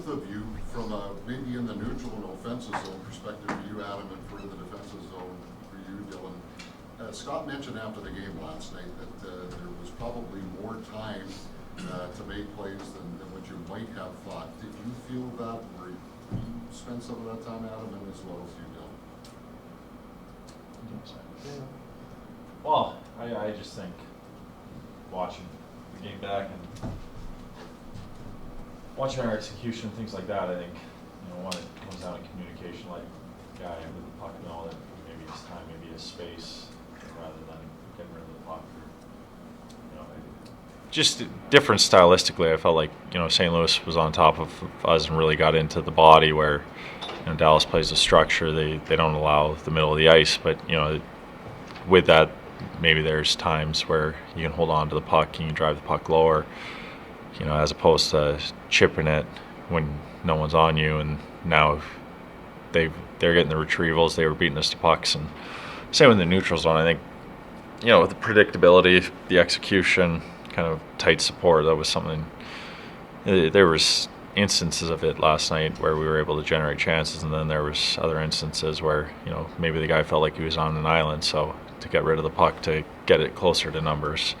both of you from maybe in the neutral and offensive zone perspective for you, Adam, and for the defensive zone for you, Dylan. Scott mentioned after the game last night that there was probably more time to make plays than what you might have thought. Did you feel that, or you spend some of that time, Adam, and as well as you, Dylan? Well, I just think watching the game back and watching our execution, things like that, I think, when it comes down to communication, like guy with the puck know that maybe it's time, maybe it's space, rather than getting rid of the puck. Just different stylistically. I felt like, St. Louis was on top of us and really got into the body where, Dallas plays a structure. They don't allow the middle of the ice, but, with that, maybe there's times where you can hold on to the puck and you drive the puck lower, as opposed to chipping it when no one's on you. And now they're getting the retrievals. They were beating us to pucks. And same with the neutral zone. I think, with the predictability, the execution, kind of tight support, that was something. There was instances of it last night where we were able to generate chances, and then there was other instances where, maybe the guy felt like he was on an island, so to get rid of the puck to get it closer to numbers.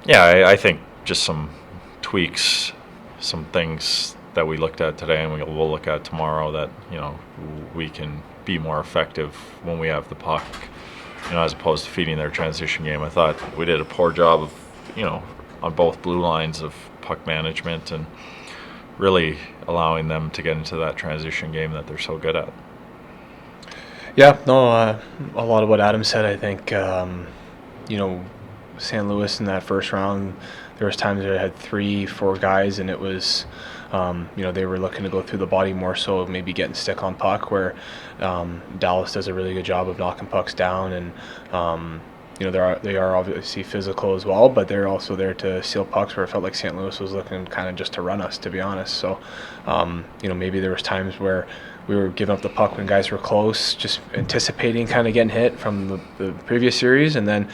I think just some tweaks, some things that we looked at today and we'll look at tomorrow that, we can be more effective when we have the puck, as opposed to feeding their transition game. I thought we did a poor job of, on both blue lines of puck management and really allowing them to get into that transition game that they're so good at. Yeah, no, a lot of what Adam said, I think, St. Louis in that first round, there was times where I had 3-4 guys, and it was, they were looking to go through the body more so, maybe getting stick on puck, where Dallas does a really good job of knocking pucks down, and they are obviously physical as well, but they're also there to steal pucks, where it felt like St. Louis was looking kind of just to run us, to be honest. So, maybe there was times where we were giving up the puck when guys were close, just anticipating kind of getting hit from the previous series. And then,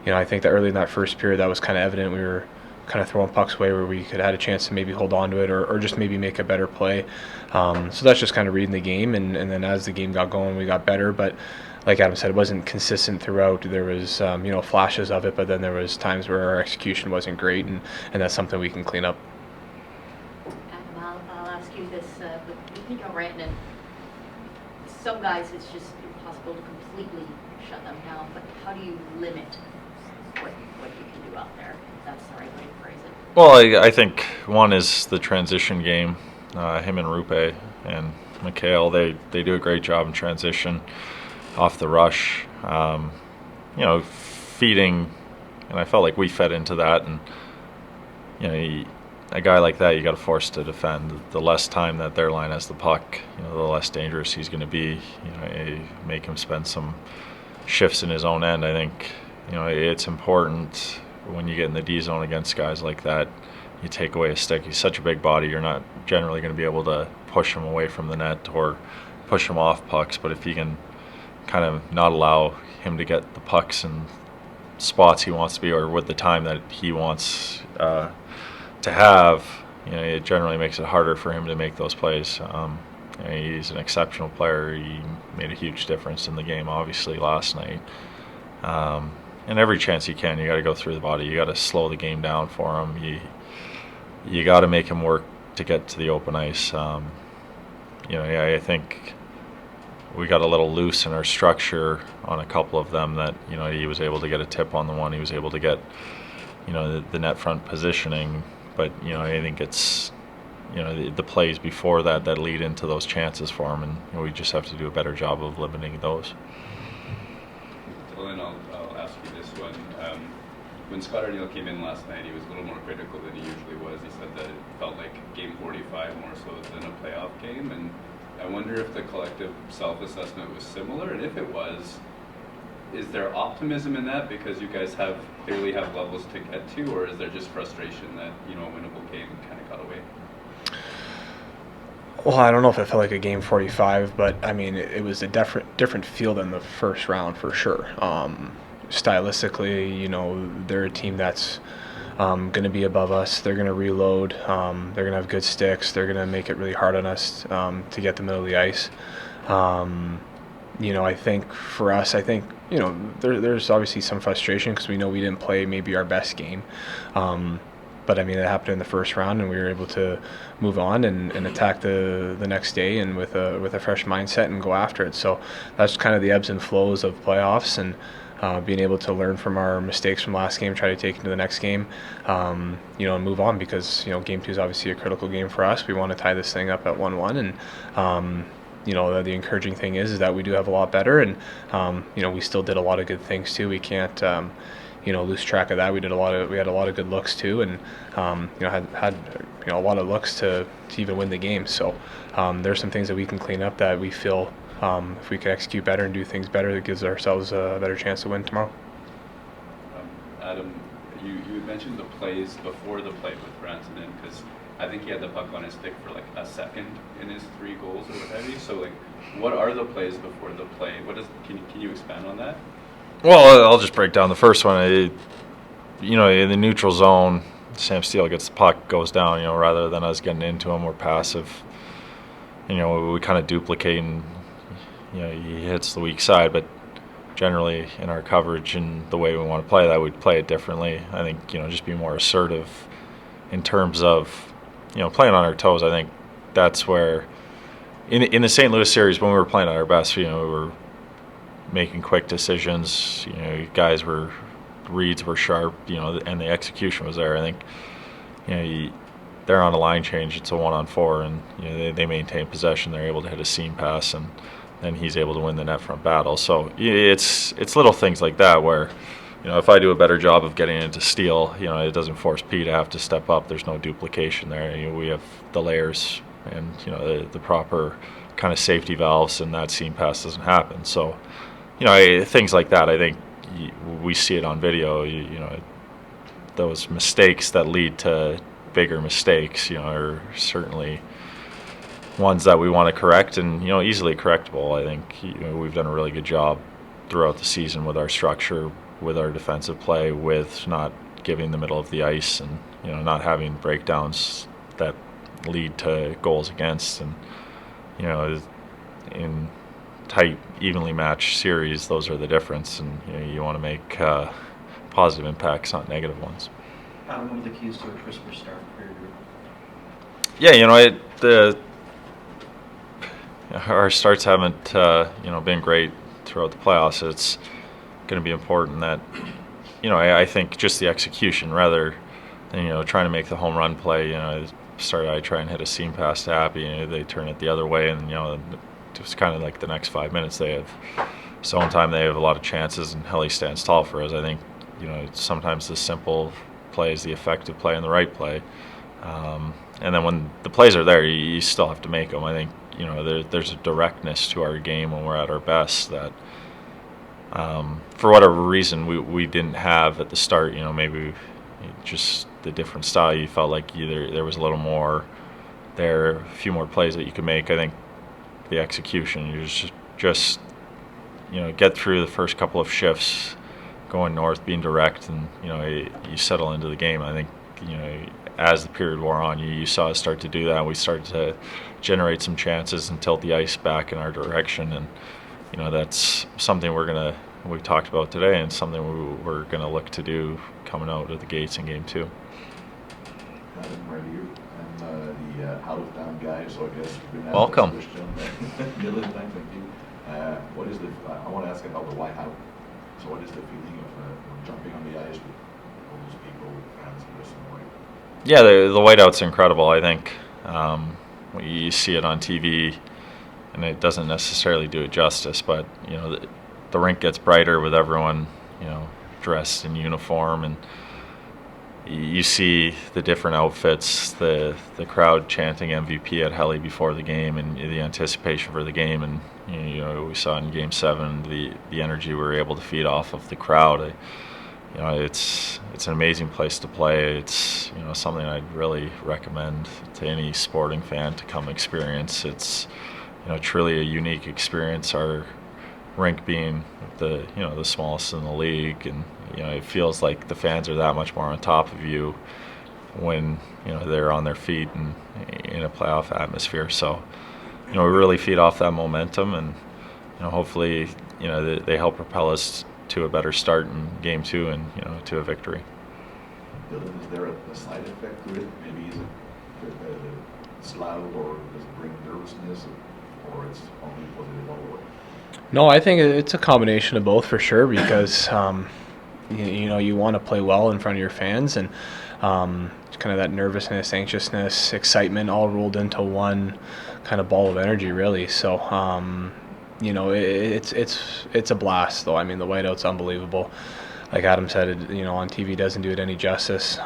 I think that early in that first period, that was kind of evident. We were kind of throwing pucks away where we could have had a chance to maybe hold on to it or just maybe make a better play. So that's just kind of reading the game. And then as the game got going, we got better. But like Adam said, it wasn't consistent throughout. There was, flashes of it, but then there was times where our execution wasn't great, and that's something we can clean up. Adam, I'll ask you this. With Mikko Rantanen, some guys it's just impossible to completely shut them down, but how do you limit what you can do out there? If that's the right way to phrase it. Well, I think one is the transition game. Him and Rupe and Mikhail, they do a great job in transition off the rush. Feeding, and I felt like we fed into that. And a guy like that, you got to force to defend. The less time that their line has the puck, the less dangerous he's going to be. Make him spend some shifts in his own end. I think it's important when you get in the D zone against guys like that. You take away a stick. He's such a big body. You're not generally going to be able to push him away from the net or push him off pucks. But if you can kind of not allow him to get the pucks in spots he wants to be, or with the time that he wants to have, it generally makes it harder for him to make those plays. He's an exceptional player. He made a huge difference in the game, obviously, last night. And every chance you can, you got to go through the body. You got to slow the game down for him. You got to make him work to get to the open ice. I think we got a little loose in our structure on a couple of them that, he was able to get a tip on the one. He was able to get, the net front positioning. But, I think it's, the plays before that lead into those chances for him. And we just have to do a better job of limiting those. Dylan, I'll ask you this one. When Scott Arniel came in last night, he was a little more critical than he usually was. He said that it felt like game 45 more so than a playoff game. And I wonder if the collective self-assessment was similar, and if it was, is there optimism in that because you guys clearly have levels to get to, or is there just frustration that, a winnable game kind of got away? Well, I don't know if it felt like a game 45, but I mean, it was a different feel than the first round for sure. Stylistically, they're a team that's going to be above us. They're going to reload. They're going to have good sticks. They're going to make it really hard on us to get the middle of the ice. I think for us, there's obviously some frustration because we know we didn't play maybe our best game. But I mean, it happened in the first round, and we were able to move on and attack the next day, and with a fresh mindset and go after it. So that's kind of the ebbs and flows of playoffs, and being able to learn from our mistakes from last game, try to take into the next game, and move on, because game 2 is obviously a critical game for us. We want to tie this thing up at 1-1, and the encouraging thing is that we do have a lot better, and we still did a lot of good things too. We can't lose track of that. We had a lot of good looks too, and had a lot of looks to even win the game. So there's some things that we can clean up that we feel if we can execute better and do things better, that gives ourselves a better chance to win tomorrow. Adam, you had mentioned the plays before the play with Rantanen, because I think he had the puck on his stick for like a second in his 3 goals or whatever. So like, what are the plays before the play? Can you expand on that? Well, I'll just break down the first one. In the neutral zone, Sam Steele gets the puck, goes down. Rather than us getting into him, we're passive. We kind of duplicate, and he hits the weak side. But generally, in our coverage and the way we want to play that, we'd play it differently. I think just be more assertive in terms of playing on our toes. I think that's where in the St. Louis series, when we were playing at our best, we were making quick decisions. Reads were sharp, and the execution was there. I think, they're on a line change. It's a 1-on-4, and they maintain possession. They're able to hit a seam pass, and then he's able to win the net front battle. So it's little things like that where, if I do a better job of getting into Steele, it doesn't force P to have to step up. There's no duplication there. We have the layers and the proper kind of safety valves, and that seam pass doesn't happen. So. Things like that, I think we see it on video. Those mistakes that lead to bigger mistakes, are certainly ones that we want to correct, and easily correctable. I think we've done a really good job throughout the season with our structure, with our defensive play, with not giving the middle of the ice, and not having breakdowns that lead to goals against, and in tight, evenly matched series, those are the difference, and you want to make positive impacts, not negative ones. Adam, what are the keys to a crisper start for your group? Yeah, our starts haven't been great throughout the playoffs. It's going to be important that I think just the execution rather than trying to make the home run play. I try and hit a seam pass to Happy, they turn it the other way, and it's kind of like the next 5 minutes they have zone time. They have a lot of chances, and Helly stands tall for us. I think sometimes the simple play is the effective play and the right play, and then when the plays are there, you still have to make them. I think there's a directness to our game when we're at our best that for whatever reason we didn't have at the start. Maybe just the different style. You felt like either there was a little more there, a few more plays that you could make. I think the execution, you just get through the first couple of shifts going north, being direct, and you settle into the game. I think as the period wore on, you saw us start to do that. We started to generate some chances and tilt the ice back in our direction, and that's something we talked about today, and something we're gonna look to do coming out of the gates in game 2. Adam, right here. I'm the out-of-town guy, so I guess you've been welcome. Dylan, thank you. I want to ask about the whiteout. So what is the feeling of jumping on the ice with all those people, fans, listening? Yeah, the whiteout's incredible. I think you see it on TV, and it doesn't necessarily do it justice. But the rink gets brighter with everyone dressed in uniform, and you see the different outfits, the crowd chanting MVP at Helly before the game, and the anticipation for the game. And we saw in Game 7 the energy we were able to feed off of the crowd. It's an amazing place to play. It's something I'd really recommend to any sporting fan to come experience. It's truly a unique experience. Our rink being the smallest in the league, and it feels like the fans are that much more on top of you when they're on their feet and in a playoff atmosphere. So we really feed off that momentum, and hopefully they help propel us to a better start in game 2 and to a victory. Dylan, is there a side effect to it? Maybe is it loud, or does it bring nervousness, or it's only positive all the way? No, I think it's a combination of both for sure, because you want to play well in front of your fans, and kind of that nervousness, anxiousness, excitement all rolled into one kind of ball of energy, really. So it's a blast, though. I mean, the whiteout's unbelievable. Like Adam said, on TV doesn't do it any justice.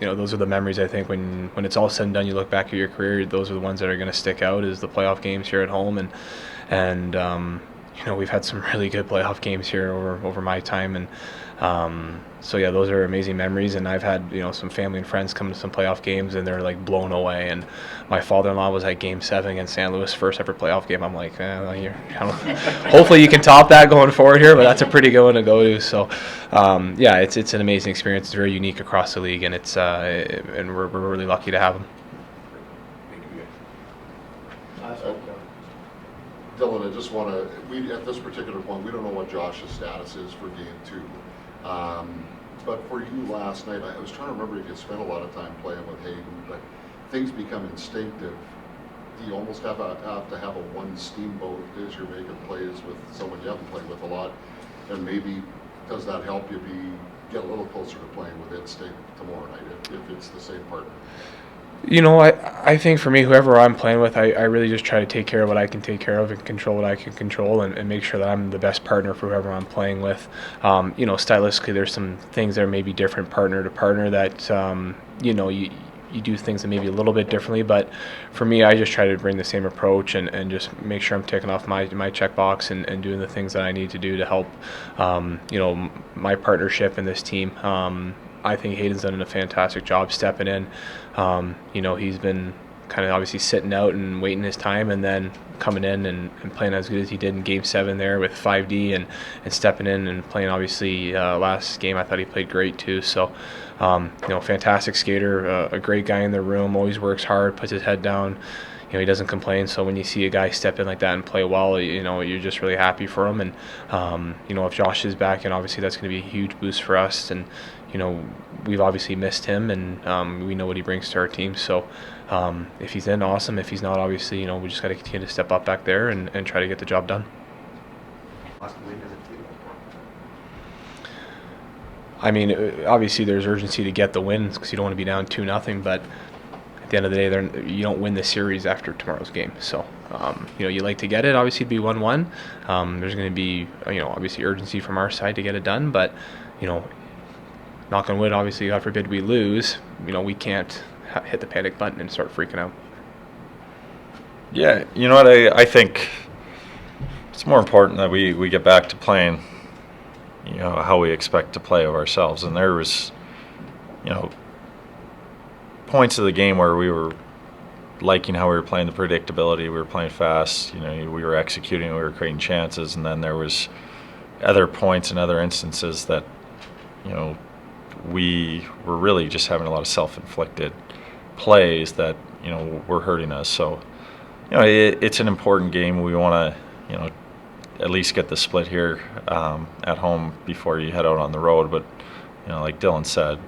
Those are the memories, I think, when it's all said and done, you look back at your career, those are the ones that are going to stick out, is the playoff games here at home. And we've had some really good playoff games here over my time. And so, yeah, those are amazing memories. And I've had, some family and friends come to some playoff games, and they're, like, blown away. And my father-in-law was at Game 7 against St. Louis, first ever playoff game. I'm like, hopefully you can top that going forward here, but that's a pretty good one to go to. So, yeah, it's an amazing experience. It's very unique across the league, and and we're really lucky to have them. Dylan, I just want to, at this particular point, we don't know what Josh's status is for game 2. But for you last night, I was trying to remember if you spent a lot of time playing with Hayden, but things become instinctive. Do you almost have to have a one steamboat as you're making plays with someone you haven't played with a lot? And maybe does that help you get a little closer to playing with Instinct tomorrow night if it's the same partner? I think for me, whoever I'm playing with, I really just try to take care of what I can take care of and control what I can control, and make sure that I'm the best partner for whoever I'm playing with. Stylistically, there's some things that are maybe different partner to partner that, you do things that maybe a little bit differently. But for me, I just try to bring the same approach and just make sure I'm taking off my checkbox and doing the things that I need to do to help, my partnership in this team. I think Hayden's done a fantastic job stepping in. He's been kind of obviously sitting out and waiting his time, and then coming in and playing as good as he did in Game 7 there with 5D and stepping in and playing. Obviously, last game I thought he played great too. So, fantastic skater, a great guy in the room, always works hard, puts his head down. He doesn't complain. So when you see a guy step in like that and play well, you're just really happy for him. And, if Josh is back, and obviously that's going to be a huge boost for us. And, we've obviously missed him, and we know what he brings to our team. So if he's in, awesome. If he's not, obviously, we just got to continue to step up back there and try to get the job done. I mean, obviously there's urgency to get the wins because you don't want to be down 2-0, but at the end of the day, you don't win the series after tomorrow's game. So, you like to get it. Obviously, it'd be 1-1. There's going to be, obviously urgency from our side to get it done. But, knock on wood, obviously, God forbid we lose. We can't hit the panic button and start freaking out. Yeah, you know what? I think it's more important that we get back to playing, how we expect to play of ourselves. And there was, points of the game where we were liking how we were playing, the predictability. We were playing fast. We were executing. We were creating chances. And then there was other points and other instances that, we were really just having a lot of self-inflicted plays that, were hurting us. So, it's an important game. We want to, at least get the split here at home before you head out on the road. But, like Dylan said,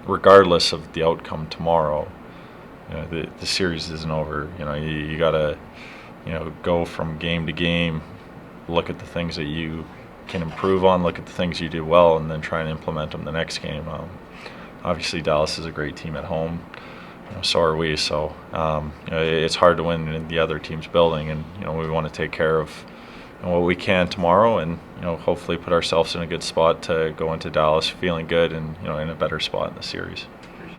regardless of the outcome tomorrow, the series isn't over. You got to, go from game to game, look at the things that you can improve on, look at the things you do well, and then try and implement them the next game. Obviously, Dallas is a great team at home. So are we. So it's hard to win in the other team's building, and we want to take care of what we can tomorrow, and hopefully put ourselves in a good spot to go into Dallas feeling good and in a better spot in the series.